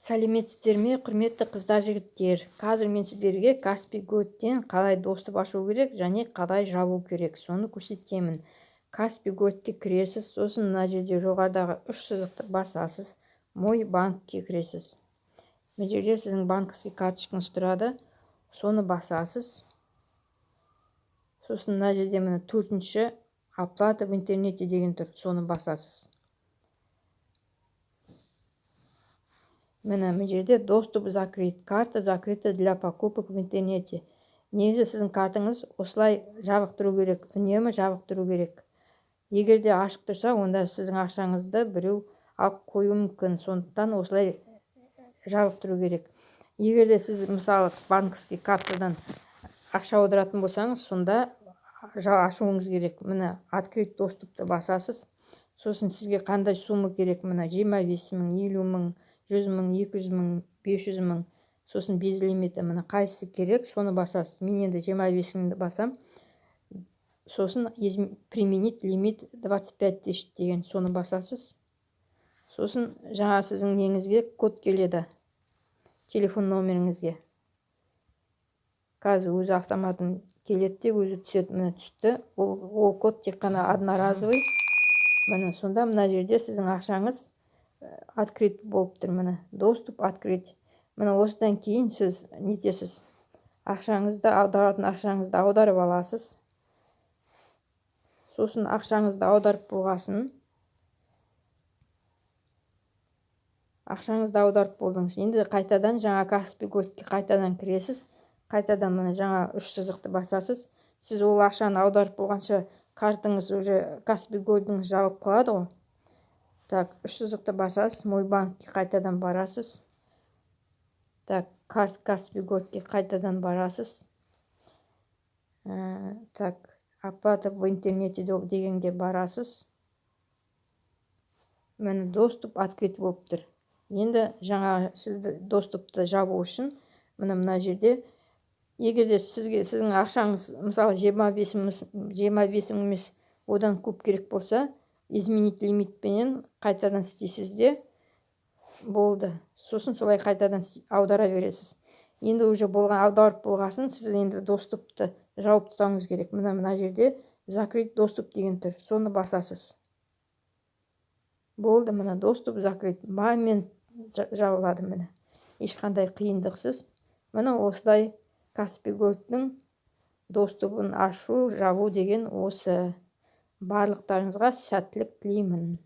Сәлеметсіздер ме, құрметті қыздар, жігіттер. Қазір мен сіздерге Каспий Gold'тен қалай доступ ашу керек және қалай жабу керек, соны көрсетемін. Каспий Gold'ке кіресіз, сосын мына жерде жоғарыдағы 3 сызықты басасыз, мой банкке кіресіз. Мына жерде сіздің банковский карточкаңыз тұрады, соны басасыз. Сосын мына жерде міне 4-ші оплата в интернете деген тұр, соны басасыз. Мына жерде доступ закрыт. Карта закрыта для покупок в интернете. Негізі сіздің картаңыз осылай жабық тұру керек, үнемі жабық тұру керек. Егер де ашық тұрса, онда сіздің ақшаңызды біреу алып қоюы мүмкін. Сондықтан осылай жабық тұру керек. Егер де сіз мысалы банковский картадан ақша аударатын болсаңыз, сонда ашуыңыз керек. Міне открыть доступты басасыз. Сосын сізге қандай сумма керек? Міне 25 мың, 50 мың, 100 мың, 200 мың, 500 мың. Сосын без лимиті, міне қайсысы керек, соны басасыз. Мен енді 25 мыңды басам. Сосын применить лимит 25 тысяч деген, соны басасыз. Сосын жаңа сіздің неңізге код келеді, телефон номеріңізге. Қазір өзі автоматын келеді де өзі түседі. Міне түсті. Ол код тек қана одноразовый. Міне сонда мына жерде сіздің ақшаңыз открыт болып тұр. Міне доступ открыть. Міне осыдан кейін сіз нетесіз, ақшаңызды аударатын ақшаңызды аударып аласыз. Сосын ақшаңызды аударып болғасын, ақшаңызды аударып болдыңыз. Енді қайтадан жаңа Каспий Gold'ке қайтадан кіресіз. Қайтадан міне жаңа 3 сызықты басасыз. Сіз ол ақшаны аударып болғанша картаңыз уже Каспий Gold'ыңыз жабылып қалады ғой. Так, 3 сызықты басасыз, мой банкке қайтадан барасыз. Так, карт Каспий Gold'ке қайтадан барасыз. Так, оплата в интернете дегенге барасыз. Міне доступ открыть болып тұр. Енді жаңа сізді доступты жабу үшін мына жерде, егер де сіздің ақшаңыз мысалы 25 мың емес, одан көп керек болса, изменить лимитпенен қайтадан істейсіз де болды. Сосын солай қайтадан аудара бересіз. Енді уже аударып болғасын, сіз енді доступты жауып тастауыңыз керек. Мына жерде закрыть доступ деген тұр, соны басасыз. Болды, міне доступ закрыть. Момент жабылады міне. Ешқандай қиындықсыз. Міне осылай Каспий Gold'ның доступын ашу, жабу деген осы. Барлықтарыңызға сәттілік тілеймін.